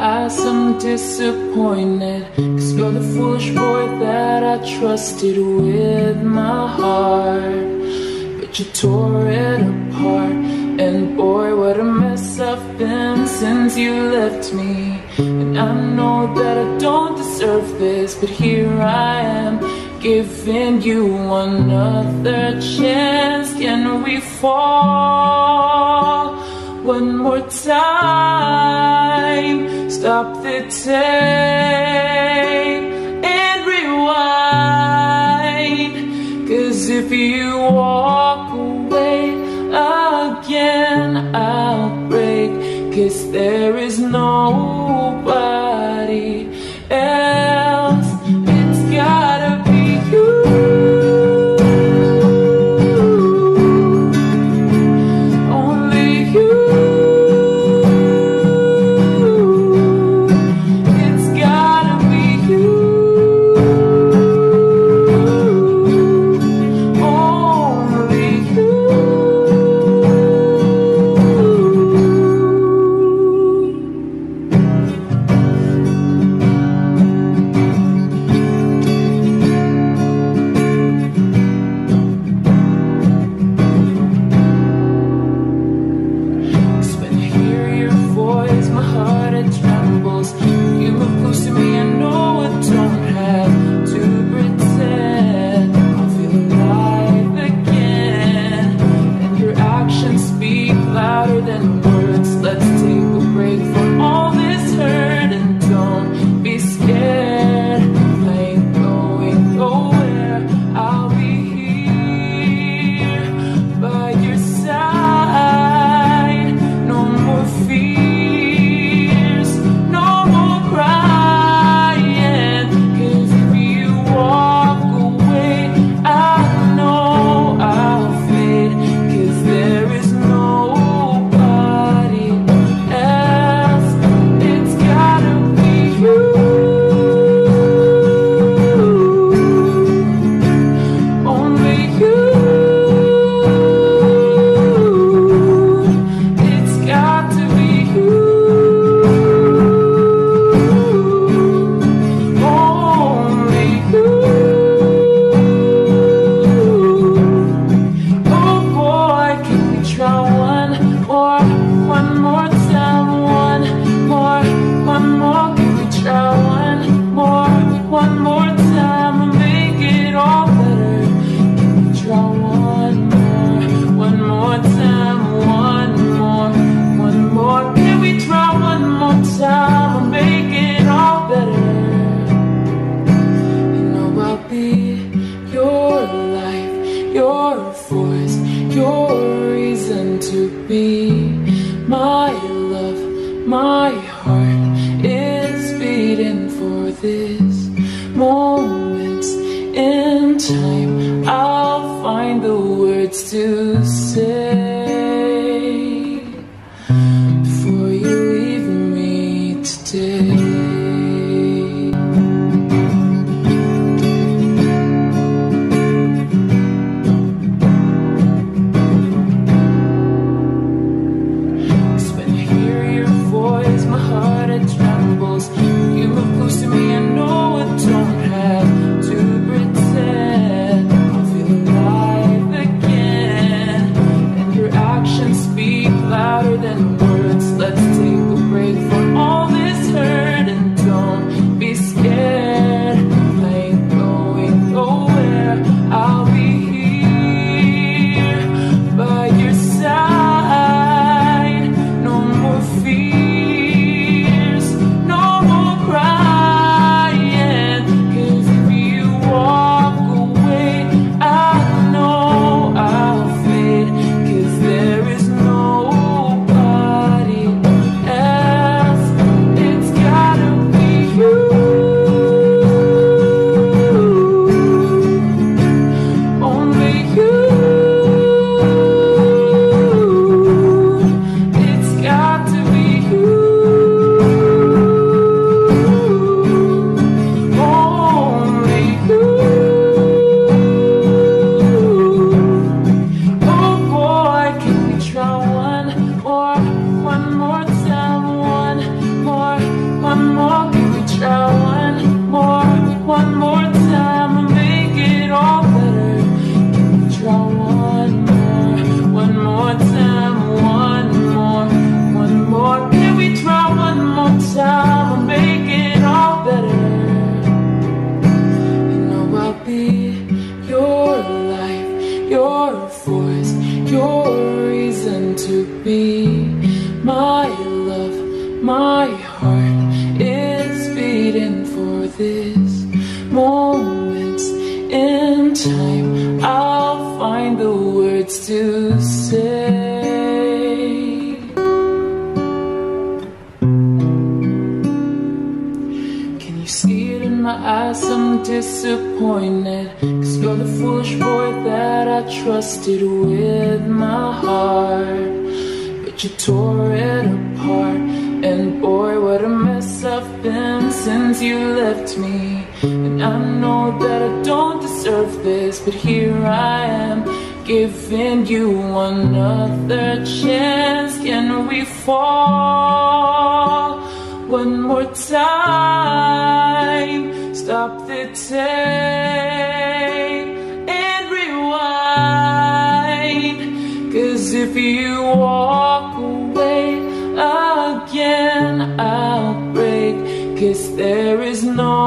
eyes I'm disappointed, 'cause you're the foolish boy that I trusted with my heart. But you tore it apart, and boy, what a mess I've been since you left me. And I know that I don't deserve this, but here I am, giving you another chance. Can we fall one more time? Stop the tape and rewind. 'Cause if you walk away again, I'll break. 'Cause there is nobody else. It's gotta be you. Only you. It's gotta be you. Only you. There is no to be. My love, my heart is beating for this moment in time. I'll find the words to say. Can you see it in my eyes? I'm disappointed, 'cause you're the foolish boy that I trusted with my heart, but you tore it apart. And boy, what a mess I've been since you left me. And I know that I don't deserve this, but here I am, giving you another chance. Can we fall one more time? Stop the tape and rewind. 'Cause if you walk away again, I'll break. 'Cause there is no